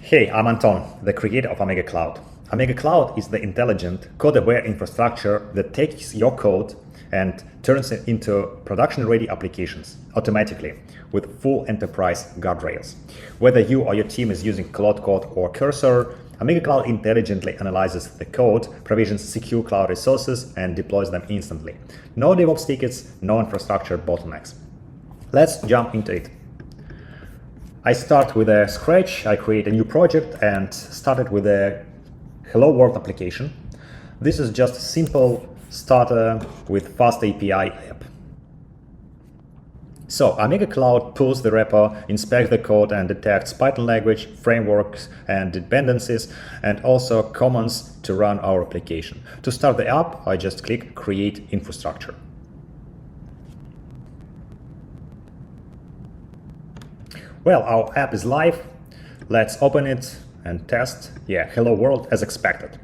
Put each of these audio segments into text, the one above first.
Hey, I'm Anton, the creator of OmegaCloud. OmegaCloud is the intelligent, code-aware infrastructure that takes your code and turns it into production-ready applications automatically with full enterprise guardrails. Whether you or your team is using ClaudeCode or Cursor, OmegaCloud intelligently analyzes the code, provisions secure cloud resources, and deploys them instantly. No DevOps tickets, no infrastructure bottlenecks. Let's jump into it. I start with a scratch, I create a new project and started with a Hello World application. This is just a simple starter with fast API app. So OmegaCloud pulls the repo, inspects the code and detects Python language, frameworks and dependencies, and also commands to run our application. To start the app, I just click Create Infrastructure. Well, our app is live. Let's open it and test. Yeah, hello world as expected.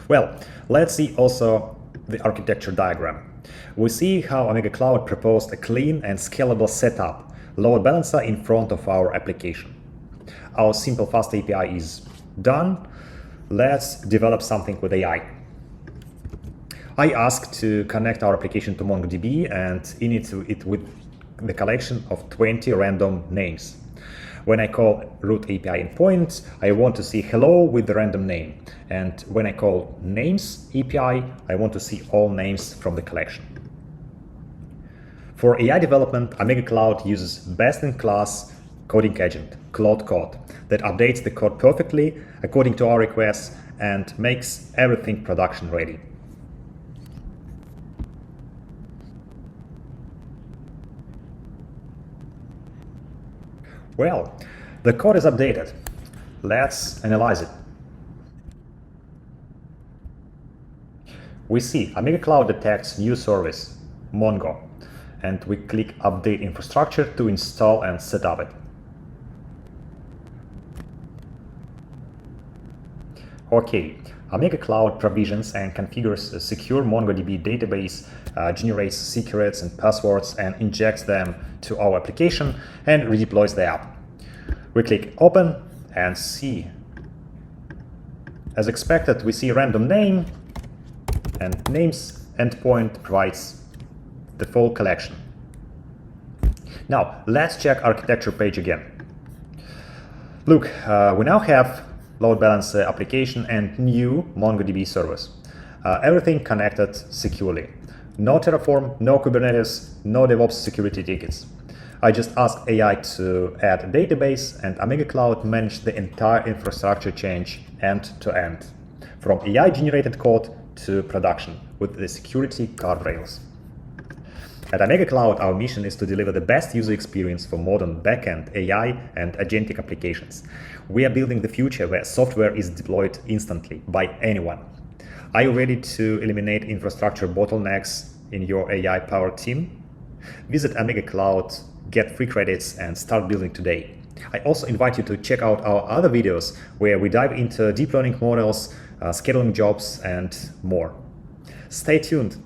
Well, let's see also the architecture diagram. We see how OmegaCloud proposed a clean and scalable setup, load balancer in front of our application. Our simple fast API is done. Let's develop something with AI. I asked to connect our application to MongoDB and init it with the collection of 20 random names. When I call root API endpoint, I want to see hello with the random name. And when I call names API, I want to see all names from the collection. For AI development, OmegaCloud uses best-in-class coding agent, ClaudeCode, that updates the code perfectly according to our requests and makes everything production ready. Well, the code is updated. Let's analyze it. We see OmegaCloud detects new service, Mongo, and we click Update Infrastructure to install and set up it. Okay, OmegaCloud provisions and configures a secure MongoDB database, generates secrets and passwords and injects them to our application and redeploys the app. We click Open and see. As expected, we see random name and names endpoint provides the full collection. Now, let's check architecture page again. Look, we now have load balancer application and new MongoDB service. Everything connected securely. No Terraform, no Kubernetes, no DevOps security tickets. I just asked AI to add a database and OmegaCloud managed the entire infrastructure change end to end, from AI-generated code to production with the security guardrails. At OmegaCloud, our mission is to deliver the best user experience for modern backend AI and agentic applications. We are building the future where software is deployed instantly by anyone. Are you ready to eliminate infrastructure bottlenecks in your AI-powered team? Visit OmegaCloud, get free credits, and start building today. I also invite you to check out our other videos where we dive into deep learning models, scheduling jobs, and more. Stay tuned.